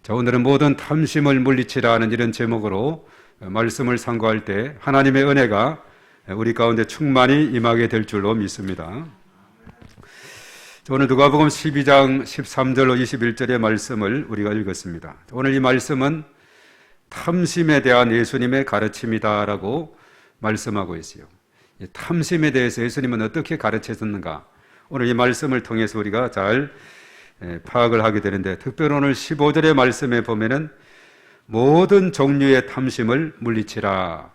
자, 오늘은 모든 탐심을 물리치라 하는 이런 제목으로 말씀을 상고할 때 하나님의 은혜가 우리 가운데 충만히 임하게 될 줄로 믿습니다. 오늘 누가복음 12장 13절로 21절의 말씀을 우리가 읽었습니다. 오늘 이 말씀은 탐심에 대한 예수님의 가르침이다라고 말씀하고 있어요. 탐심에 대해서 예수님은 어떻게 가르치셨는가? 오늘 이 말씀을 통해서 우리가 잘 파악을 하게 되는데, 특별히 오늘 15절의 말씀에 보면은 모든 종류의 탐심을 물리치라.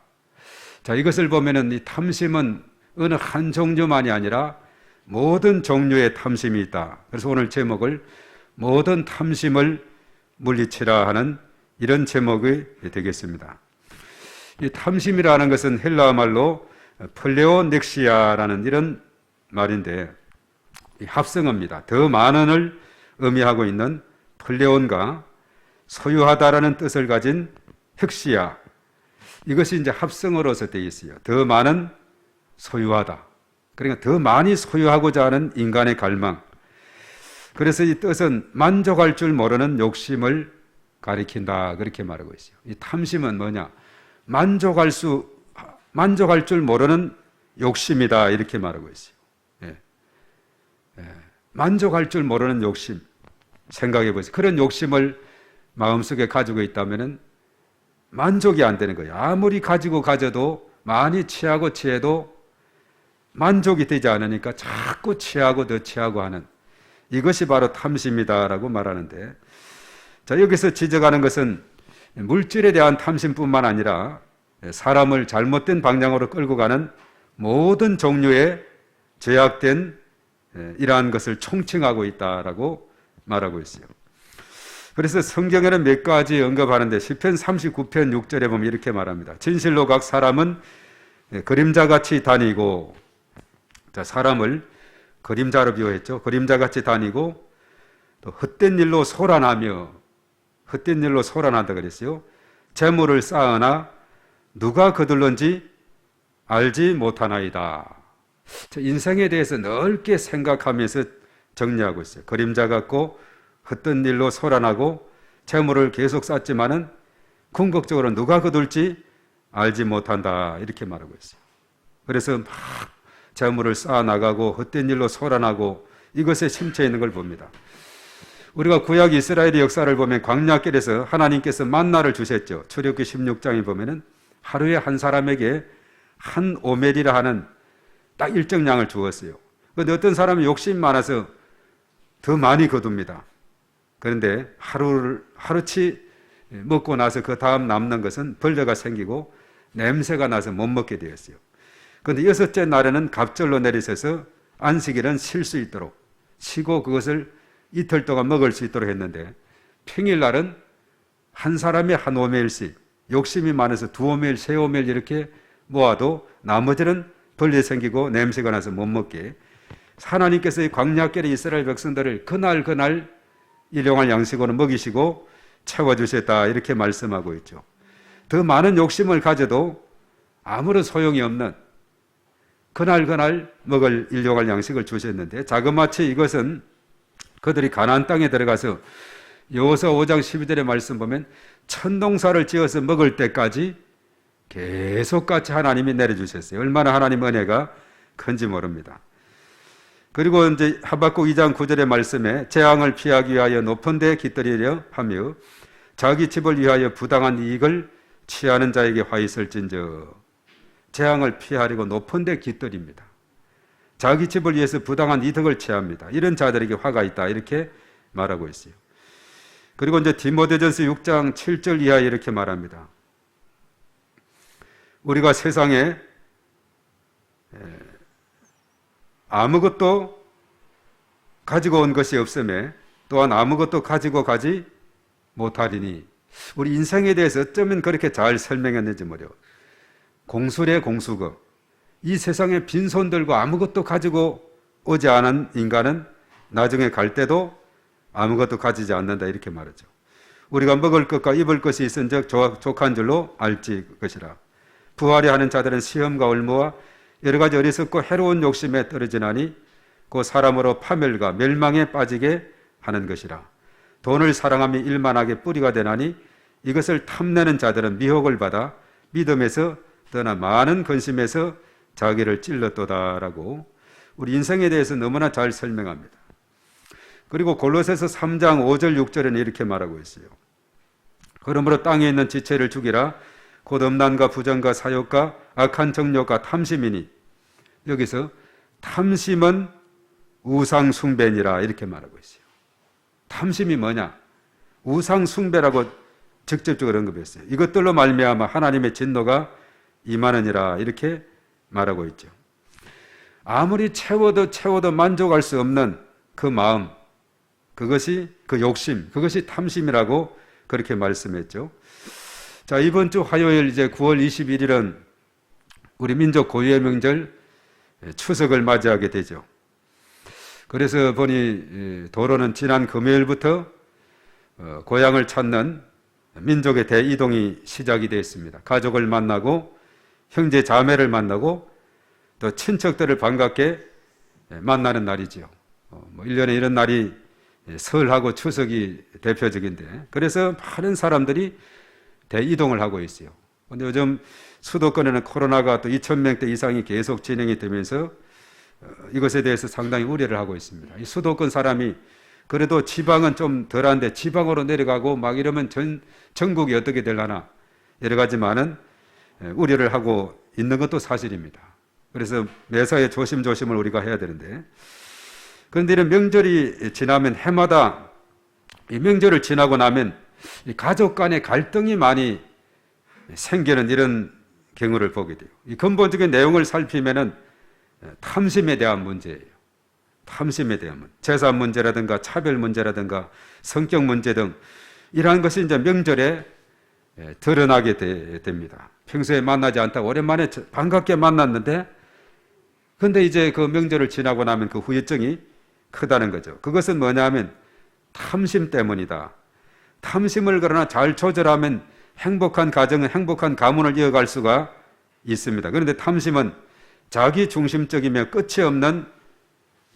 자, 이것을 보면은 이 탐심은 어느 한 종류만이 아니라 모든 종류의 탐심이 있다. 그래서 오늘 제목을 모든 탐심을 물리치라 하는 이런 제목이 되겠습니다. 이 탐심이라는 것은 헬라어 말로 플레오넥시아라는 이런 말인데, 합성어입니다. 더 많은을 의미하고 있는 플레온과 소유하다라는 뜻을 가진 헥시아, 이것이 이제 합성어로서 되어 있어요. 더 많은, 소유하다. 그러니까 더 많이 소유하고자 하는 인간의 갈망. 그래서 이 뜻은 만족할 줄 모르는 욕심을 가리킨다, 그렇게 말하고 있어요. 이 탐심은 뭐냐? 만족할 줄 모르는 욕심이다, 이렇게 말하고 있어요. 만족할 줄 모르는 욕심. 생각해 보세요. 그런 욕심을 마음속에 가지고 있다면 만족이 안 되는 거예요. 아무리 가져도 많이 취해도 만족이 되지 않으니까 자꾸 취하고 더 취하고 하는, 이것이 바로 탐심이다라고 말하는데, 자, 여기서 지적하는 것은 물질에 대한 탐심뿐만 아니라 사람을 잘못된 방향으로 끌고 가는 모든 종류의 죄악된 이러한 것을 총칭하고 있다라고 말하고 있어요. 그래서 성경에는 몇 가지 언급하는데, 시편 39편 6절에 보면 이렇게 말합니다. 진실로 각 사람은 그림자같이 다니고, 자, 사람을 그림자로 비유했죠. 그림자같이 다니고 또 헛된 일로 소란하며, 헛된 일로 소란한다 그랬어요. 재물을 쌓으나 누가 거둘런지 알지 못하나이다. 인생에 대해서 넓게 생각하면서 정리하고 있어요. 그림자 같고 헛된 일로 소란하고 재물을 계속 쌓지만은 궁극적으로 누가 거둘지 알지 못한다, 이렇게 말하고 있어요. 그래서 막 재물을 쌓아나가고 헛된 일로 소란하고 이것에 심취해 있는 걸 봅니다. 우리가 구약 이스라엘의 역사를 보면 광야길에서 하나님께서 만나를 주셨죠. 출애굽기 16장에 보면은 하루에 한 사람에게 한 오멜이라 하는 딱 일정량을 주었어요. 그런데 어떤 사람은 욕심이 많아서 더 많이 거둡니다. 그런데 하루치 먹고 나서 그 다음 남는 것은 벌레가 생기고 냄새가 나서 못 먹게 되었어요. 그런데 여섯째 날에는 갑절로 내리셔서 안식일은 쉴 수 있도록 쉬고 그것을 이틀 동안 먹을 수 있도록 했는데, 평일날은 한 사람이 한 오멜씩, 욕심이 많아서 두 오멜, 세 오멜 이렇게 모아도 나머지는 벌레 생기고 냄새가 나서 못 먹게, 하나님께서 이 광야길의 이스라엘 백성들을 그날 일용할 양식으로 먹이시고 채워주셨다, 이렇게 말씀하고 있죠. 더 많은 욕심을 가져도 아무런 소용이 없는, 그날 먹을 일용할 양식을 주셨는데, 자그마치 이것은 그들이 가나안 땅에 들어가서 여호수아 5장 12절의 말씀 보면 천동사를 지어서 먹을 때까지 계속 같이 하나님이 내려주셨어요. 얼마나 하나님 은혜가 큰지 모릅니다. 그리고 이제 하박국 2장 9절의 말씀에 재앙을 피하기 위하여 높은 데 깃들이려 하며 자기 집을 위하여 부당한 이익을 취하는 자에게 화 있을진저. 재앙을 피하려고 높은 데 깃들입니다. 자기 집을 위해서 부당한 이득을 취합니다. 이런 자들에게 화가 있다, 이렇게 말하고 있어요. 그리고 이제 디모데전서 6장 7절 이하에 이렇게 말합니다. 우리가 세상에 아무것도 가지고 온 것이 없음에 또한 아무것도 가지고 가지 못하리니, 우리 인생에 대해서 어쩌면 그렇게 잘 설명했는지 모르요. 공수래 공수거. 이 세상에 빈손 들고 아무것도 가지고 오지 않은 인간은 나중에 갈 때도 아무것도 가지지 않는다, 이렇게 말하죠. 우리가 먹을 것과 입을 것이 있은즉 족한 줄로 알지 것이라. 부하려 하는 자들은 시험과 올무와 여러 가지 어리석고 해로운 욕심에 떨어지나니 그 사람으로 파멸과 멸망에 빠지게 하는 것이라. 돈을 사랑하며 일만하게 뿌리가 되나니 이것을 탐내는 자들은 미혹을 받아 믿음에서 떠나 많은 근심에서 자기를 찔렀도다라고 우리 인생에 대해서 너무나 잘 설명합니다. 그리고 골로새서 3장 5절 6절에는 이렇게 말하고 있어요. 그러므로 땅에 있는 지체를 죽이라 곧 음란과 부정과 사욕과 악한 정욕과 탐심이니 여기서 탐심은 우상 숭배니라 이렇게 말하고 있어요. 탐심이 뭐냐? 우상 숭배라고 직접적으로 언급했어요. 이것들로 말미암아 하나님의 진노가 임하느니라 이렇게 말하고 있죠. 아무리 채워도 만족할 수 없는 그 마음, 그것이 그 욕심, 그것이 탐심이라고 그렇게 말씀했죠. 자, 이번 주 화요일 이제 9월 21일은 우리 민족 고유의 명절 추석을 맞이하게 되죠. 그래서 보니 도로는 지난 금요일부터 고향을 찾는 민족의 대이동이 시작이 되었습니다. 가족을 만나고 형제 자매를 만나고 또 친척들을 반갑게 만나는 날이죠. 1년에 이런 날이 설하고 추석이 대표적인데 그래서 많은 사람들이 대이동을 하고 있어요. 그런데 요즘 수도권에는 코로나가 또 2,000명대 이상이 계속 진행이 되면서 이것에 대해서 상당히 우려를 하고 있습니다. 이 수도권 사람이 그래도 지방은 좀 덜한데 지방으로 내려가고 막 이러면 전국이 어떻게 되려나 여러 가지 많은 우려를 하고 있는 것도 사실입니다. 그래서 매사에 조심조심을 우리가 해야 되는데 그런데 이런 명절이 지나면 해마다 이 명절을 지나고 나면 이 가족 간의 갈등이 많이 생기는 이런 경우를 보게 돼요. 이 근본적인 내용을 살피면은 탐심에 대한 문제예요. 탐심에 대한 문제. 재산 문제라든가 차별 문제라든가 성격 문제 등 이러한 것이 이제 명절에 드러나게 됩니다. 평소에 만나지 않다가 오랜만에 반갑게 만났는데 근데 이제 그 명절을 지나고 나면 그 후유증이 크다는 거죠. 그것은 뭐냐면 탐심 때문이다. 탐심을 그러나 잘 조절하면 행복한 가정은 행복한 가문을 이어갈 수가 있습니다. 그런데 탐심은 자기 중심적이며 끝이 없는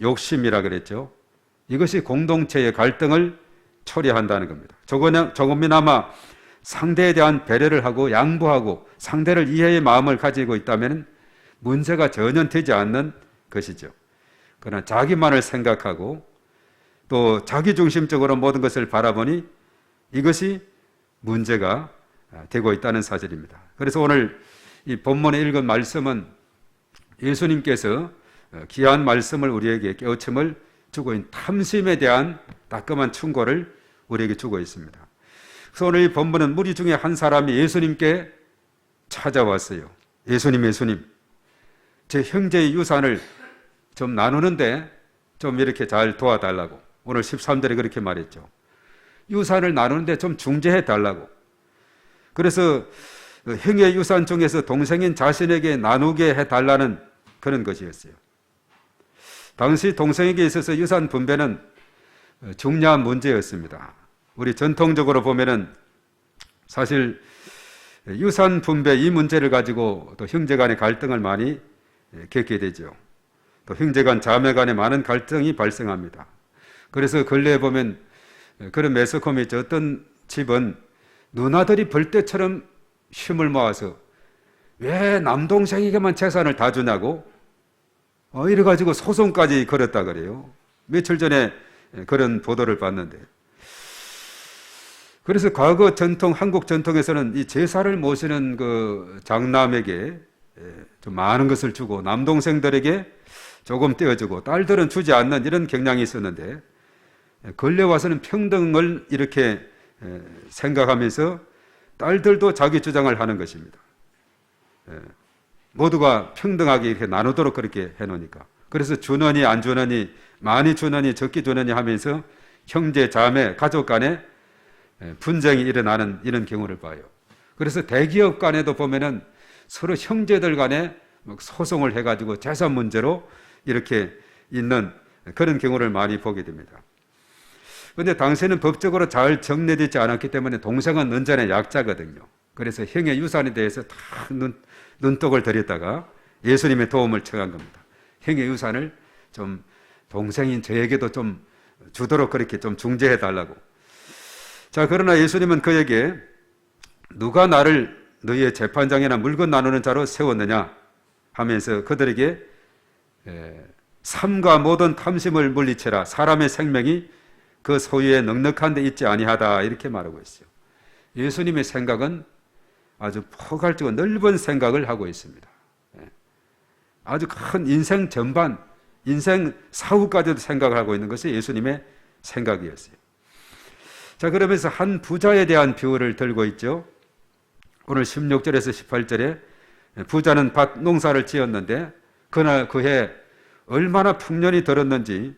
욕심이라 그랬죠. 이것이 공동체의 갈등을 초래한다는 겁니다. 조금이나마 상대에 대한 배려를 하고 양보하고 상대를 이해의 마음을 가지고 있다면 문제가 전혀 되지 않는 것이죠. 그러나 자기만을 생각하고 또 자기중심적으로 모든 것을 바라보니 이것이 문제가 되고 있다는 사실입니다. 그래서 오늘 이 본문에 읽은 말씀은 예수님께서 귀한 말씀을 우리에게 깨우침을 주고 있는 탐심에 대한 따끔한 충고를 우리에게 주고 있습니다. 그래서 오늘 이 본문은 무리 중에 한 사람이 예수님께 찾아왔어요. 예수님, 제 형제의 유산을 좀 나누는데 좀 이렇게 잘 도와달라고. 오늘 13절에 그렇게 말했죠. 유산을 나누는데 좀 중재해 달라고. 그래서 형의 유산 중에서 동생인 자신에게 나누게 해달라는 그런 것이었어요. 당시 동생에게 있어서 유산 분배는 중요한 문제였습니다. 우리 전통적으로 보면은 사실 유산 분배 이 문제를 가지고 또 형제 간의 갈등을 많이 겪게 되죠. 또 형제 간 자매 간에 많은 갈등이 발생합니다. 그래서 근래에 보면 그런 매스컴이 있죠. 어떤 집은 누나들이 벌떼처럼 힘을 모아서 왜 남동생에게만 재산을 다 주냐고 이래가지고 소송까지 걸었다 그래요. 며칠 전에 그런 보도를 봤는데 그래서 과거 전통, 한국 전통에서는 이 제사를 모시는 그 장남에게 좀 많은 것을 주고 남동생들에게 조금 떼어주고 딸들은 주지 않는 이런 경향이 있었는데 근래 와서는 평등을 이렇게 생각하면서 딸들도 자기 주장을 하는 것입니다. 모두가 평등하게 이렇게 나누도록 그렇게 해놓으니까. 그래서 주느니 안 주느니 많이 주느니 적게 주느니 하면서 형제, 자매, 가족 간에 분쟁이 일어나는 이런 경우를 봐요. 그래서 대기업 간에도 보면은 서로 형제들 간에 소송을 해가지고 재산 문제로 이렇게 있는 그런 경우를 많이 보게 됩니다. 그런데 당시에는 법적으로 잘 정리되지 않았기 때문에 동생은 언제나 약자거든요. 그래서 형의 유산에 대해서 다 눈독을 들였다가 예수님의 도움을 청한 겁니다. 형의 유산을 좀 동생인 저에게도 좀 주도록 그렇게 좀 중재해 달라고. 자, 그러나 예수님은 그에게 누가 나를 너희의 재판장이나 물건 나누는 자로 세웠느냐 하면서 그들에게 삶과 모든 탐심을 물리쳐라. 사람의 생명이 그 소유에 넉넉한 데 있지 아니하다. 이렇게 말하고 있어요. 예수님의 생각은 아주 포괄적으로 넓은 생각을 하고 있습니다. 아주 큰 인생 전반, 인생 사후까지도 생각을 하고 있는 것이 예수님의 생각이었어요. 자, 그러면서 한 부자에 대한 비유를 들고 있죠. 오늘 16절에서 18절에 부자는 밭 농사를 지었는데 그날 그해 얼마나 풍년이 들었는지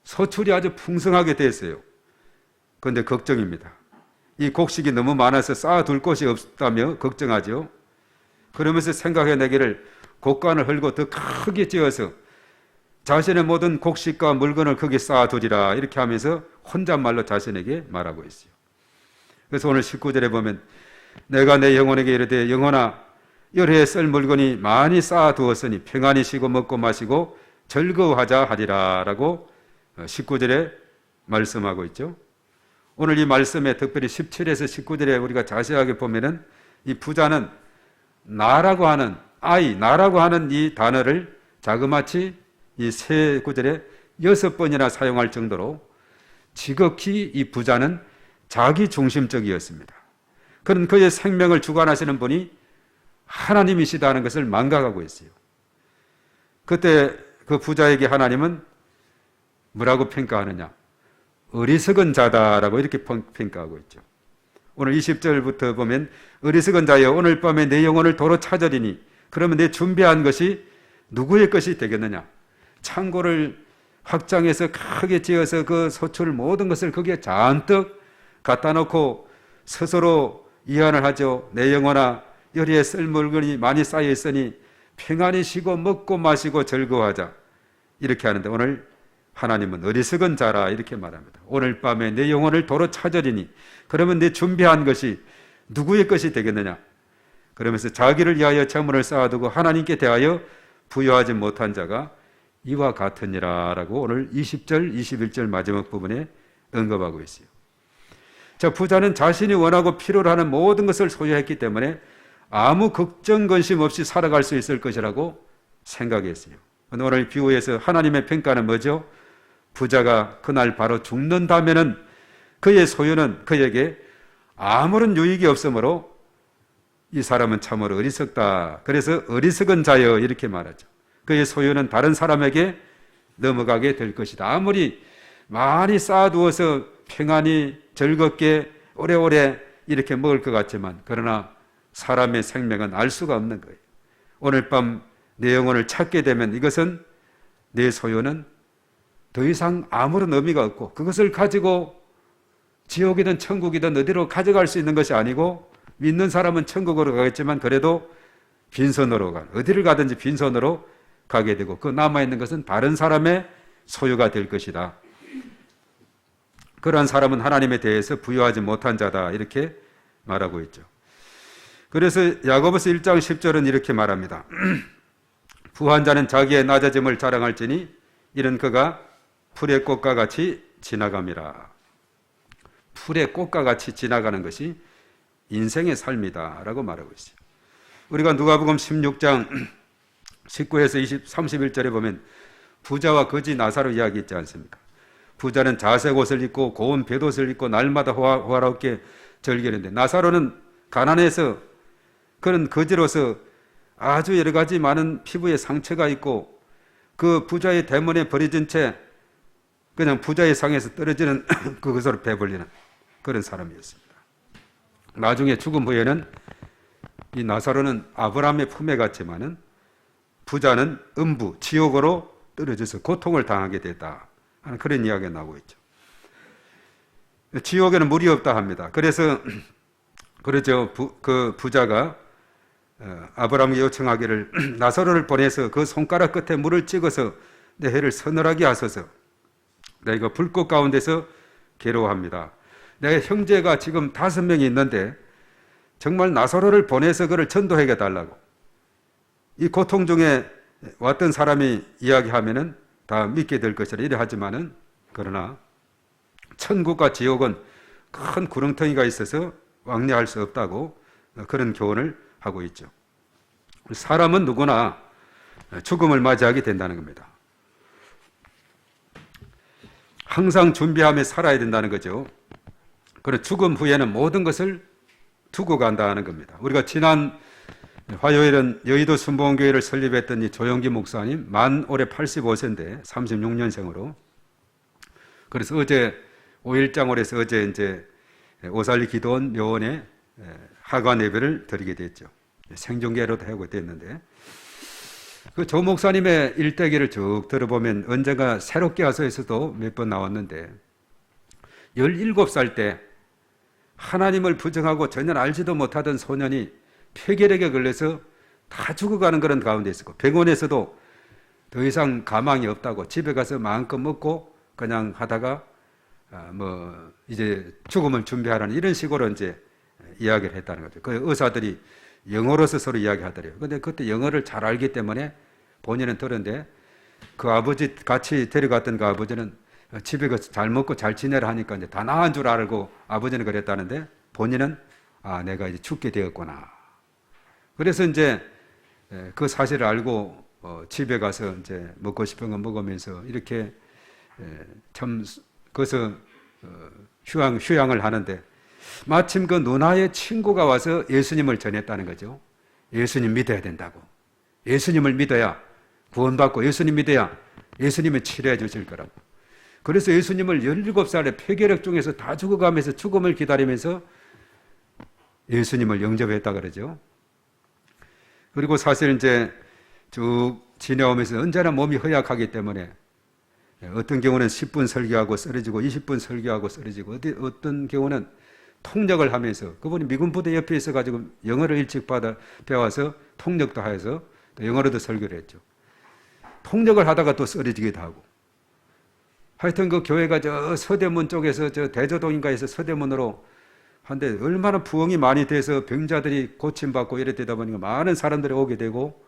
소출이 아주 풍성하게 됐어요. 그런데 걱정입니다. 이 곡식이 너무 많아서 쌓아둘 곳이 없다며 걱정하죠. 그러면서 생각해내기를 곡간을 헐고 더 크게 지어서 자신의 모든 곡식과 물건을 거기에 쌓아두리라 이렇게 하면서 혼잣말로 자신에게 말하고 있어요. 그래서 오늘 19절에 보면 내가 내 영혼에게 이르되 영혼아 열해에 쓸 물건이 많이 쌓아두었으니 평안히 쉬고 먹고 마시고 즐거워하자 하리라 라고 19절에 말씀하고 있죠. 오늘 이 말씀에 특별히 17에서 19절에 우리가 자세하게 보면은 이 부자는 나라고 하는 나라고 하는 이 단어를 자그마치 이 세 구절에 6번이나 사용할 정도로 지극히 이 부자는 자기 중심적이었습니다. 그런 그의 생명을 주관하시는 분이 하나님이시다는 것을 망각하고 있어요. 그때 그 부자에게 하나님은 뭐라고 평가하느냐? 어리석은 자다라고 이렇게 평가하고 있죠. 오늘 20절부터 보면 어리석은 자여 오늘 밤에 내 영혼을 도로 찾으리니 그러면 내 준비한 것이 누구의 것이 되겠느냐? 창고를 확장해서 크게 지어서 그 소출 모든 것을 거기에 잔뜩 갖다 놓고 스스로 이안을 하죠. 내 영혼아 여리에 쓸 물건이 많이 쌓여 있으니 평안히 쉬고 먹고 마시고 즐거워하자 이렇게 하는데 오늘 하나님은 어리석은 자라 이렇게 말합니다. 오늘 밤에 내 영혼을 도로 찾으리니 그러면 내 준비한 것이 누구의 것이 되겠느냐? 그러면서 자기를 위하여 재물을 쌓아두고 하나님께 대하여 부여하지 못한 자가 이와 같으니라 라고 오늘 20절 21절 마지막 부분에 언급하고 있어요. 자, 부자는 자신이 원하고 필요로 하는 모든 것을 소유했기 때문에 아무 걱정 근심 없이 살아갈 수 있을 것이라고 생각했어요. 오늘 비유에서 하나님의 평가는 뭐죠? 부자가 그날 바로 죽는다면은 그의 소유는 그에게 아무런 유익이 없으므로 이 사람은 참으로 어리석다. 그래서 어리석은 자여 이렇게 말하죠. 그의 소유는 다른 사람에게 넘어가게 될 것이다. 아무리 많이 쌓아두어서 평안히 즐겁게 오래오래 이렇게 먹을 것 같지만 그러나 사람의 생명은 알 수가 없는 거예요. 오늘 밤 내 영혼을 찾게 되면 이것은 내 소유는 더 이상 아무런 의미가 없고 그것을 가지고 지옥이든 천국이든 어디로 가져갈 수 있는 것이 아니고 믿는 사람은 천국으로 가겠지만 그래도 빈손으로 어디를 가든지 빈손으로 가게 되고 그 남아있는 것은 다른 사람의 소유가 될 것이다. 그러한 사람은 하나님에 대해서 부여하지 못한 자다 이렇게 말하고 있죠. 그래서 야고보서 1장 10절은 이렇게 말합니다. 부한 자는 자기의 낮아짐을 자랑할지니 이는 그가 풀의 꽃과 같이 지나감이라. 풀의 꽃과 같이 지나가는 것이 인생의 삶이다 라고 말하고 있어요. 우리가 누가복음 16장 19에서 31절에 보면 부자와 거지 나사로 이야기 있지 않습니까? 부자는 자색 옷을 입고 고운 돛옷을 입고 날마다 호화롭게 즐기는데 나사로는 가난해서 그런 거지로서 아주 여러 가지 많은 피부에 상처가 있고 그 부자의 대문에 버려진 채 그냥 부자의 상에서 떨어지는 그것으로 배불리는 그런 사람이었습니다. 나중에 죽음 후에는 이 나사로는 아브라함의 품에 갔지만은 부자는 음부, 지옥으로 떨어져서 고통을 당하게 됐다 하는 그런 이야기가 나오고 있죠. 지옥에는 물이 없다 합니다. 그래서 그러죠. 그 부자가 아브라함이 요청하기를 나사로를 보내서 그 손가락 끝에 물을 찍어서 내 해를 서늘하게 하소서. 내가 불꽃 가운데서 괴로워합니다. 내 형제가 지금 5명이 있는데 정말 나사로를 보내서 그를 전도해 달라고. 이 고통 중에 왔던 사람이 이야기하면은 다 믿게 될 것이라 이래 하지만은 그러나 천국과 지옥은 큰 구렁텅이가 있어서 왕래할 수 없다고 그런 교훈을 하고 있죠. 사람은 누구나 죽음을 맞이하게 된다는 겁니다. 항상 준비하며 살아야 된다는 거죠. 그리고 죽음 후에는 모든 것을 두고 간다는 겁니다. 우리가 지난 화요일은 여의도 순복음교회를 설립했던 이 조영기 목사님, 만 올해 85세인데 36년생으로. 그래서 어제 5.1장홀에서 어제 이제 오살리 기도원 묘원에 하관 예배를 드리게 됐죠. 생중계로도 하고 됐는데, 그 조 목사님의 일대기를 쭉 들어보면 언젠가 새롭게 와서에서도 몇 번 나왔는데, 17살 때 하나님을 부정하고 전혀 알지도 못하던 소년이 폐결핵에 걸려서 다 죽어가는 그런 가운데 있었고, 병원에서도 더 이상 가망이 없다고 집에 가서 마음껏 먹고 그냥 하다가 이제 죽음을 준비하라는 이런 식으로 이제 이야기를 했다는 거죠. 그 의사들이 영어로서 서로 이야기하더래요. 근데 그때 영어를 잘 알기 때문에 본인은 들었는데, 그 아버지 같이 데려갔던 그 아버지는 집에 가서 잘 먹고 잘 지내라 하니까 이제 다 나은 줄 알고 아버지는 그랬다는데, 본인은 내가 이제 죽게 되었구나. 그래서 이제 그 사실을 알고 집에 가서 이제 먹고 싶은 거 먹으면서 이렇게 참 거기서 휴양을 하는데, 마침 그 누나의 친구가 와서 예수님을 전했다는 거죠. 예수님 믿어야 된다고. 예수님을 믿어야 구원받고, 예수님 믿어야 예수님이 치료해 주실 거라고. 그래서 예수님을 17살에 폐결핵 중에서 다 죽어가면서 죽음을 기다리면서 예수님을 영접했다 그러죠. 그리고 사실 이제 쭉 지내오면서 언제나 몸이 허약하기 때문에 어떤 경우는 10분 설교하고 쓰러지고 20분 설교하고 쓰러지고, 어떤 경우는 통역을 하면서, 그분이 미군 부대 옆에 있어가지고 영어를 일찍 배워서 통역도 하여서 또 영어로도 설교를 했죠. 통역을 하다가 또 쓰러지기도 하고. 하여튼 그 교회가 저 서대문 쪽에서 저 대저동인가에서 서대문으로 한데 얼마나 부흥이 많이 돼서 병자들이 고침받고 이래 되다 보니까 많은 사람들이 오게 되고,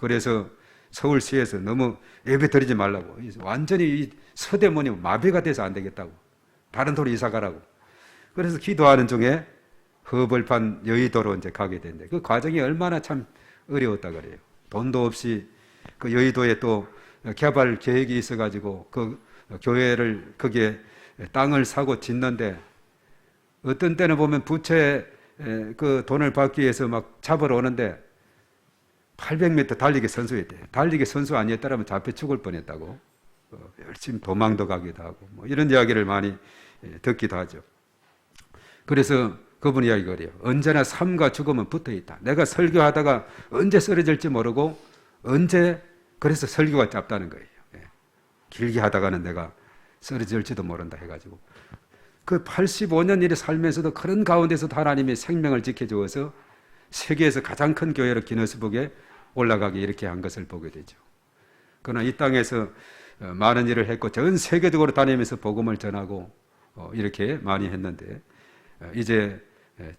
그래서 서울시에서 너무 예배 드리지 말라고, 완전히 이 서대문이 마비가 돼서 안 되겠다고, 다른 도로 이사 가라고. 그래서 기도하는 중에 허벌판 여의도로 이제 가게 된대. 그 과정이 얼마나 참 어려웠다 그래요. 돈도 없이 그 여의도에 또 개발 계획이 있어가지고 그 교회를 거기에 땅을 사고 짓는데, 어떤 때는 보면 부채 그 돈을 받기 위해서 막 잡으러 오는데 800m 달리기 선수였대. 달리기 선수 아니었다면 잡혀 죽을 뻔했다고. 열심히 도망도 가기도 하고 뭐 이런 이야기를 많이 듣기도 하죠. 그래서 그분 이야기가 그래요. 언제나 삶과 죽음은 붙어 있다. 내가 설교하다가 언제 쓰러질지 모르고, 언제 그래서 설교가 짧다는 거예요. 길게 하다가는 내가 쓰러질지도 모른다 해가지고, 그 85년 일에 살면서도 그런 가운데서도 하나님이 생명을 지켜주어서 세계에서 가장 큰 교회로 기네스북에 올라가게 이렇게 한 것을 보게 되죠. 그러나 이 땅에서 많은 일을 했고 전 세계적으로 다니면서 복음을 전하고 이렇게 많이 했는데, 이제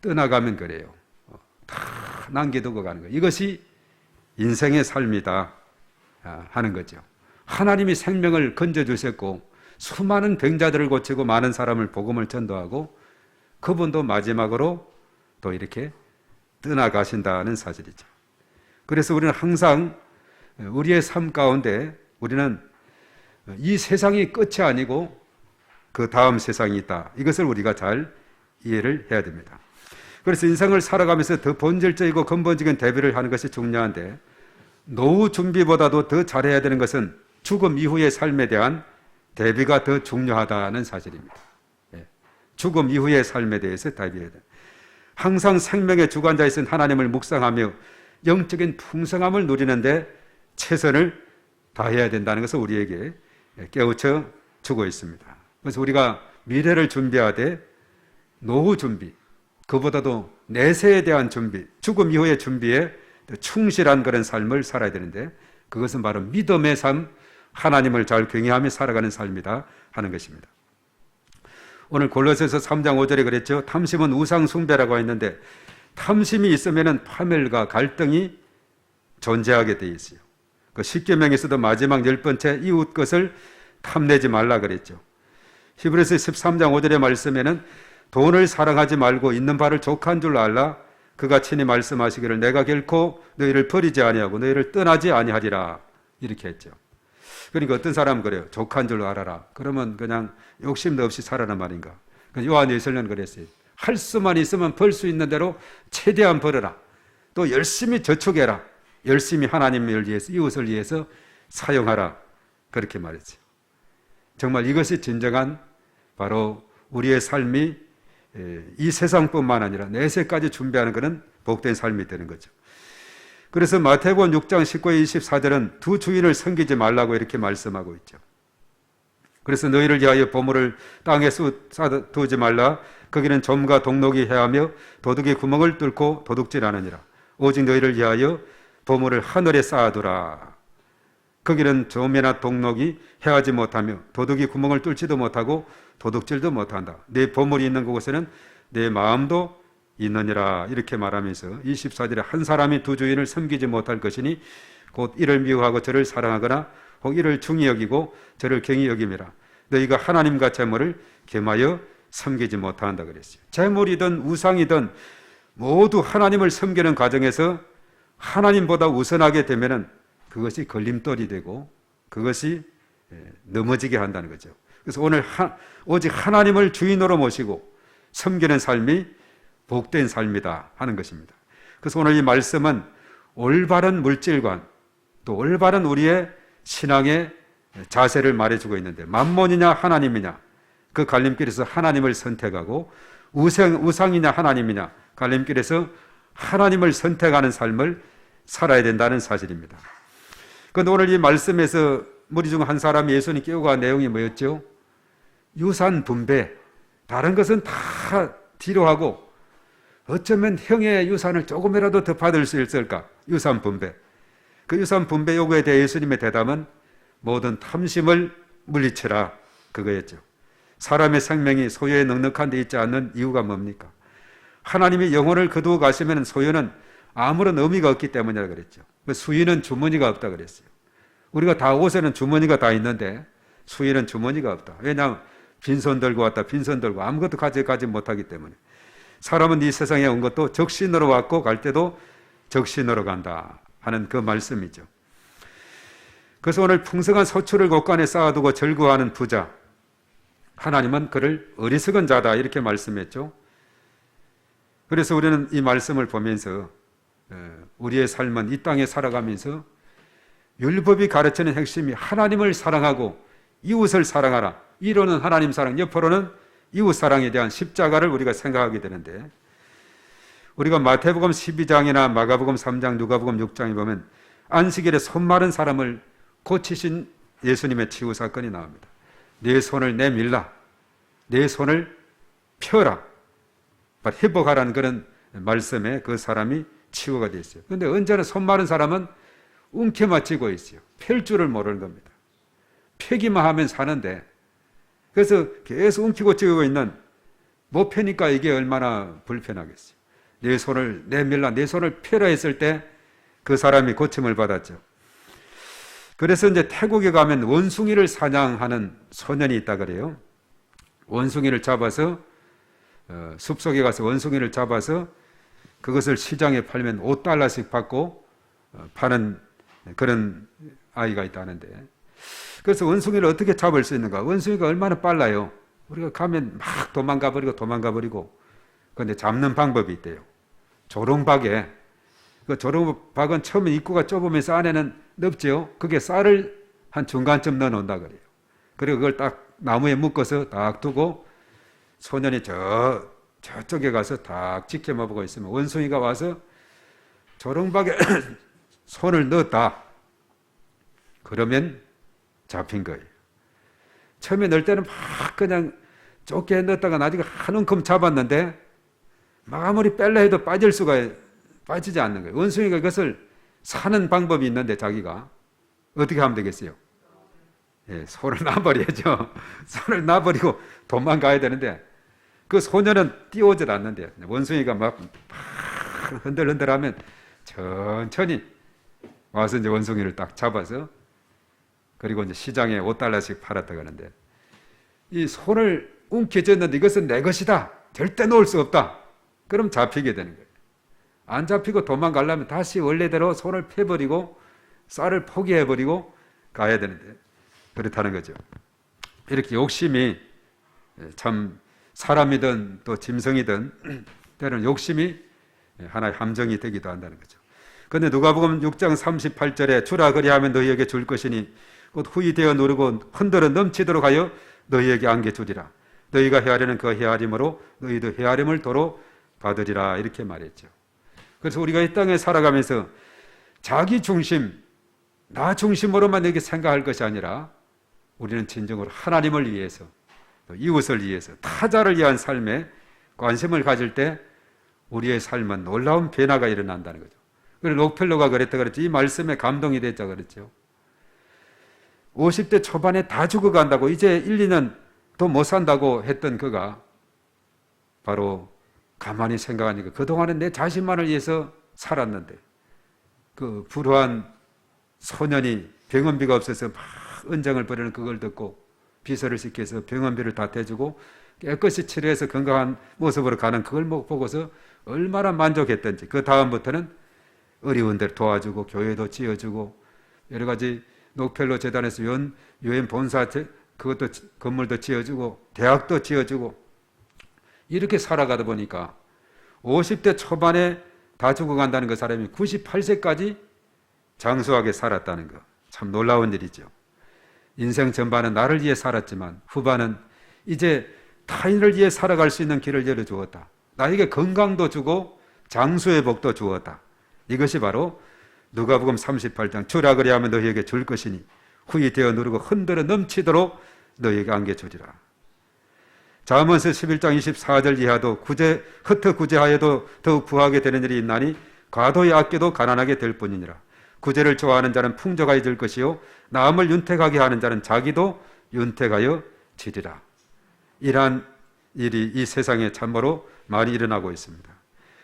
떠나가면 그래요. 다 남겨두고 가는 거예요. 이것이 인생의 삶이다 하는 거죠. 하나님이 생명을 건져주셨고 수많은 병자들을 고치고 많은 사람을 복음을 전도하고, 그분도 마지막으로 또 이렇게 떠나가신다는 사실이죠. 그래서 우리는 항상 우리의 삶 가운데 우리는 이 세상이 끝이 아니고 그 다음 세상이 있다. 이것을 우리가 잘 이해를 해야 됩니다. 그래서 인생을 살아가면서 더 본질적이고 근본적인 대비를 하는 것이 중요한데, 노후 준비보다도 더 잘해야 되는 것은 죽음 이후의 삶에 대한 대비가 더 중요하다는 사실입니다. 죽음 이후의 삶에 대해서 대비해야 돼. 항상 생명의 주관자이신 하나님을 묵상하며 영적인 풍성함을 누리는데 최선을 다해야 된다는 것을 우리에게 깨우쳐 주고 있습니다. 그래서 우리가 미래를 준비하되 노후 준비, 그보다도 내세에 대한 준비, 죽음 이후의 준비에 충실한 그런 삶을 살아야 되는데, 그것은 바로 믿음의 삶, 하나님을 잘 경외하며 살아가는 삶이다 하는 것입니다. 오늘 골로새서 3장 5절에 그랬죠. 탐심은 우상 숭배라고 했는데, 탐심이 있으면 파멸과 갈등이 존재하게 돼 있어요. 그 십계명에서도 마지막 10번째 이웃 것을 탐내지 말라 그랬죠. 히브리서 13장 5절의 말씀에는 돈을 사랑하지 말고 있는 바를 족한 줄 알라. 그가 친히 말씀하시기를 내가 결코 너희를 버리지 아니하고 너희를 떠나지 아니하리라. 이렇게 했죠. 그러니까 어떤 사람은 그래요. 족한 줄 알아라. 그러면 그냥 욕심도 없이 살아란 말인가. 요한 예설는 그랬어요. 할 수만 있으면 벌 수 있는 대로 최대한 벌어라. 또 열심히 저축해라. 열심히 하나님을 위해서, 이웃을 위해서 사용하라. 그렇게 말했죠. 정말 이것이 진정한 바로 우리의 삶이 이 세상뿐만 아니라 내세까지 준비하는 그런 복된 삶이 되는 거죠. 그래서 마태복음 6장 19절 24절은 두 주인을 섬기지 말라고 이렇게 말씀하고 있죠. 그래서 너희를 위하여 보물을 땅에 쌓아두지 말라. 거기는 좀과 동록이 해하며 도둑이 구멍을 뚫고 도둑질하느니라. 오직 너희를 위하여 보물을 하늘에 쌓아두라. 거기는 좀이나 동록이 해하지 못하며 도둑이 구멍을 뚫지도 못하고 도둑질도 못한다. 내 보물이 있는 곳에는 내 마음도 있느니라. 이렇게 말하면서 24절에 한 사람이 두 주인을 섬기지 못할 것이니 곧 이를 미워하고 저를 사랑하거나 혹 이를 중히 여기고 저를 경히 여김이라. 너희가 하나님과 재물을 겸하여 섬기지 못한다 그랬어요. 재물이든 우상이든 모두 하나님을 섬기는 과정에서 하나님보다 우선하게 되면은 그것이 걸림돌이 되고 그것이 넘어지게 한다는 거죠. 그래서 오늘 오직 하나님을 주인으로 모시고 섬기는 삶이 복된 삶이다 하는 것입니다. 그래서 오늘 이 말씀은 올바른 물질관 또 올바른 우리의 신앙의 자세를 말해주고 있는데 만몬이냐 하나님이냐 그 갈림길에서 하나님을 선택하고 우상이냐 하나님이냐 갈림길에서 하나님을 선택하는 삶을 살아야 된다는 사실입니다. 그런데 오늘 이 말씀에서 무리 중 한 사람이 예수님 깨우고 간 내용이 뭐였죠? 유산 분배. 다른 것은 다 뒤로 하고 어쩌면 형의 유산을 조금이라도 더 받을 수 있을까? 유산 분배. 그 유산 분배 요구에 대해 예수님의 대답은 모든 탐심을 물리쳐라. 그거였죠. 사람의 생명이 소유에 넉넉한 데 있지 않는 이유가 뭡니까? 하나님이 영혼을 거두어 가시면 소유는 아무런 의미가 없기 때문이라 그랬죠. 수위는 주머니가 없다 그랬어요. 우리가 다 옷에는 주머니가 다 있는데 수위는 주머니가 없다. 왜냐하면 빈손 들고 왔다 빈손 들고 아무것도 가져가지 못하기 때문에. 사람은 이 세상에 온 것도 적신으로 왔고 갈 때도 적신으로 간다 하는 그 말씀이죠. 그래서 오늘 풍성한 소출을 곳간에 쌓아두고 절구하는 부자, 하나님은 그를 어리석은 자다 이렇게 말씀했죠. 그래서 우리는 이 말씀을 보면서 우리의 삶은 이 땅에 살아가면서 율법이 가르치는 핵심이 하나님을 사랑하고 이웃을 사랑하라. 이로는 하나님 사랑, 옆으로는 이웃 사랑에 대한 십자가를 우리가 생각하게 되는데 우리가 마태복음 12장이나 마가복음 3장, 누가복음 6장에 보면 안식일에 손 마른 사람을 고치신 예수님의 치유 사건이 나옵니다. 내 손을 내밀라. 내 손을 펴라. 회복하라는 그런 말씀에 그 사람이 치유가 됐어요. 그런데 언제나 손 마른 사람은 움켜맞히고 있어요. 펼 줄을 모르는 겁니다. 펴기만 하면 사는데 그래서 계속 움키고 찌고 있는 못 펴니까 이게 얼마나 불편하겠어요. 내 손을 내밀라, 내 손을 펴라 했을 때 그 사람이 고침을 받았죠. 그래서 이제 태국에 가면 원숭이를 사냥하는 소년이 있다 그래요. 원숭이를 잡아서 숲속에 가서 원숭이를 잡아서 그것을 시장에 팔면 5달러씩 받고 파는 그런 아이가 있다는데 그래서 원숭이를 어떻게 잡을 수 있는가? 원숭이가 얼마나 빨라요. 우리가 가면 막 도망가 버리고 그런데 잡는 방법이 있대요. 조롱박에 그 조롱박은 처음에 입구가 좁으면서 안에는 넓죠. 그게 쌀을 한 중간쯤 넣어 놓는다 그래요. 그리고 그걸 딱 나무에 묶어서 딱 두고 소년이 저쪽에 가서 딱 지켜보고 있으면 원숭이가 와서 조롱박에 손을 넣었다. 그러면 잡힌 거예요. 처음에 넣을 때는 막 그냥 좁게 넣었다가 나중에 한 움큼 잡았는데 아무리 뺄려 해도 빠지지 않는 거예요. 원숭이가 그것을 사는 방법이 있는데 자기가 어떻게 하면 되겠어요? 예, 손을 놔버려야죠. 손을 놔버리고 도망가야 되는데 그 소년은 뛰어오질 않는데 원숭이가 막 흔들흔들하면 천천히 와서 이제 원숭이를 딱 잡아서 그리고 이제 시장에 5달러씩 팔았다 그러는데 이 손을 움켜쥐었는데 이것은 내 것이다. 절대 놓을 수 없다. 그럼 잡히게 되는 거예요. 안 잡히고 도망가려면 다시 원래대로 손을 펴버리고 쌀을 포기해버리고 가야 되는데 그렇다는 거죠. 이렇게 욕심이 참 사람이든 또 짐승이든 때로는 욕심이 하나의 함정이 되기도 한다는 거죠. 그런데 누가복음 6장 38절에 주라 그리하면 너희에게 줄 것이니 곧 후히 되어 누르고 흔들어 넘치도록 하여 너희에게 안겨주리라. 너희가 헤아리는 그 헤아림으로 너희도 헤아림을 도로 받으리라. 이렇게 말했죠. 그래서 우리가 이 땅에 살아가면서 자기 중심, 나 중심으로만 이렇게 생각할 것이 아니라 우리는 진정으로 하나님을 위해서 또 이웃을 위해서 타자를 위한 삶에 관심을 가질 때 우리의 삶은 놀라운 변화가 일어난다는 거죠. 그래서 록펠러가 그랬다 그랬죠. 이 말씀에 감동이 됐자 그랬죠. 50대 초반에 다 죽어간다고 이제 1, 2년 더 못 산다고 했던 그가 바로 가만히 생각하니까 그동안은 내 자신만을 위해서 살았는데 그 불우한 소년이 병원비가 없어서 막 은장을 버리는 그걸 듣고 비서를 시켜서 병원비를 다 대주고 깨끗이 치료해서 건강한 모습으로 가는 그걸 보고서 얼마나 만족했던지 그 다음부터는 어려운 데를 도와주고 교회도 지어주고 여러 가지 록펠러 재단에서 유엔 본사 그것도 건물도 지어주고 대학도 지어주고 이렇게 살아가다 보니까 50대 초반에 다 죽어간다는 그 사람이 98세까지 장수하게 살았다는 거 참 놀라운 일이죠. 인생 전반은 나를 위해 살았지만 후반은 이제 타인을 위해 살아갈 수 있는 길을 열어주었다. 나에게 건강도 주고 장수의 복도 주었다. 이것이 바로 누가복음 38장 주라 그리하면 너희에게 줄 것이니 후히 되어 누르고 흔들어 넘치도록 너희에게 안겨주리라. 잠언서 11장 24절 이하도 흩어 구제하여도 더욱 부하게 되는 일이 있나니 과도히 아껴도 가난하게 될 뿐이니라. 구제를 좋아하는 자는 풍족하게 질 것이요 남을 윤택하게 하는 자는 자기도 윤택하여 지리라. 이러한 일이 이 세상에 참으로 많이 일어나고 있습니다.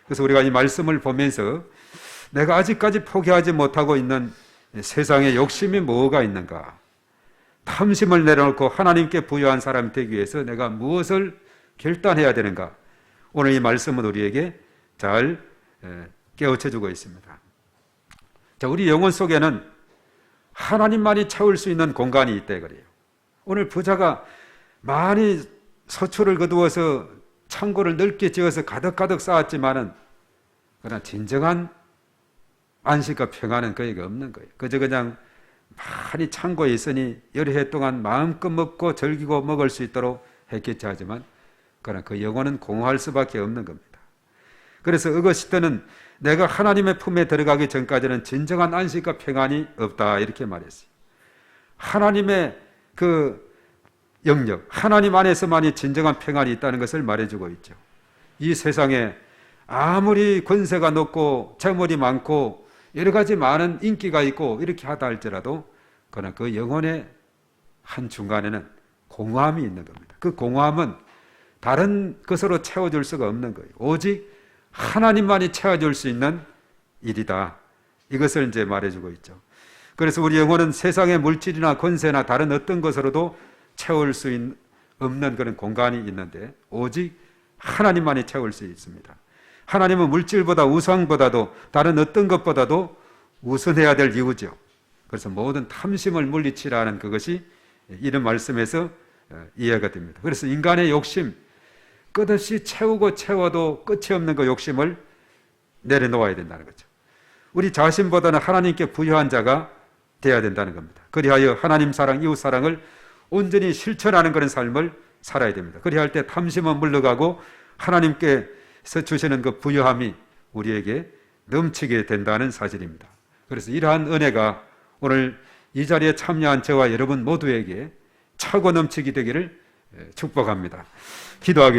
그래서 우리가 이 말씀을 보면서 내가 아직까지 포기하지 못하고 있는 세상에 욕심이 뭐가 있는가? 탐심을 내려놓고 하나님께 부여한 사람이 되기 위해서 내가 무엇을 결단해야 되는가? 오늘 이 말씀은 우리에게 잘 깨우쳐주고 있습니다. 자, 우리 영혼 속에는 하나님만이 채울 수 있는 공간이 있다 그래요. 오늘 부자가 많이 서초를 거두어서 창고를 넓게 지어서 가득가득 쌓았지만은 그러나 진정한 안식과 평안은 그에게 없는 거예요. 그저 그냥 많이 창고에 있으니 여러 해 동안 마음껏 먹고 즐기고 먹을 수 있도록 했겠지 하지만 그러나 그 영혼은 공허할 수밖에 없는 겁니다. 그래서 어거스틴은 내가 하나님의 품에 들어가기 전까지는 진정한 안식과 평안이 없다 이렇게 말했어요. 하나님의 그 영역, 하나님 안에서만이 진정한 평안이 있다는 것을 말해주고 있죠. 이 세상에 아무리 권세가 높고 재물이 많고 여러 가지 많은 인기가 있고 이렇게 하다 할지라도 그러나 그 영혼의 한 중간에는 공허함이 있는 겁니다. 그 공허함은 다른 것으로 채워줄 수가 없는 거예요. 오직 하나님만이 채워줄 수 있는 일이다. 이것을 이제 말해주고 있죠. 그래서 우리 영혼은 세상의 물질이나 권세나 다른 어떤 것으로도 채울 수 없는 그런 공간이 있는데 오직 하나님만이 채울 수 있습니다. 하나님은 물질보다 우상보다도 다른 어떤 것보다도 우선해야 될 이유죠. 그래서 모든 탐심을 물리치라는 그것이 이런 말씀에서 이해가 됩니다. 그래서 인간의 욕심, 끝없이 채워도 끝이 없는 그 욕심을 내려놓아야 된다는 거죠. 우리 자신보다는 하나님께 부여한 자가 되어야 된다는 겁니다. 그리하여 하나님 사랑, 이웃 사랑을 온전히 실천하는 그런 삶을 살아야 됩니다. 그리할 때 탐심은 물러가고 하나님께서 주시는 그 부여함이 우리에게 넘치게 된다는 사실입니다. 그래서 이러한 은혜가 오늘 이 자리에 참여한 저와 여러분 모두에게 차고 넘치게 되기를 축복합니다. 기도하겠습니다.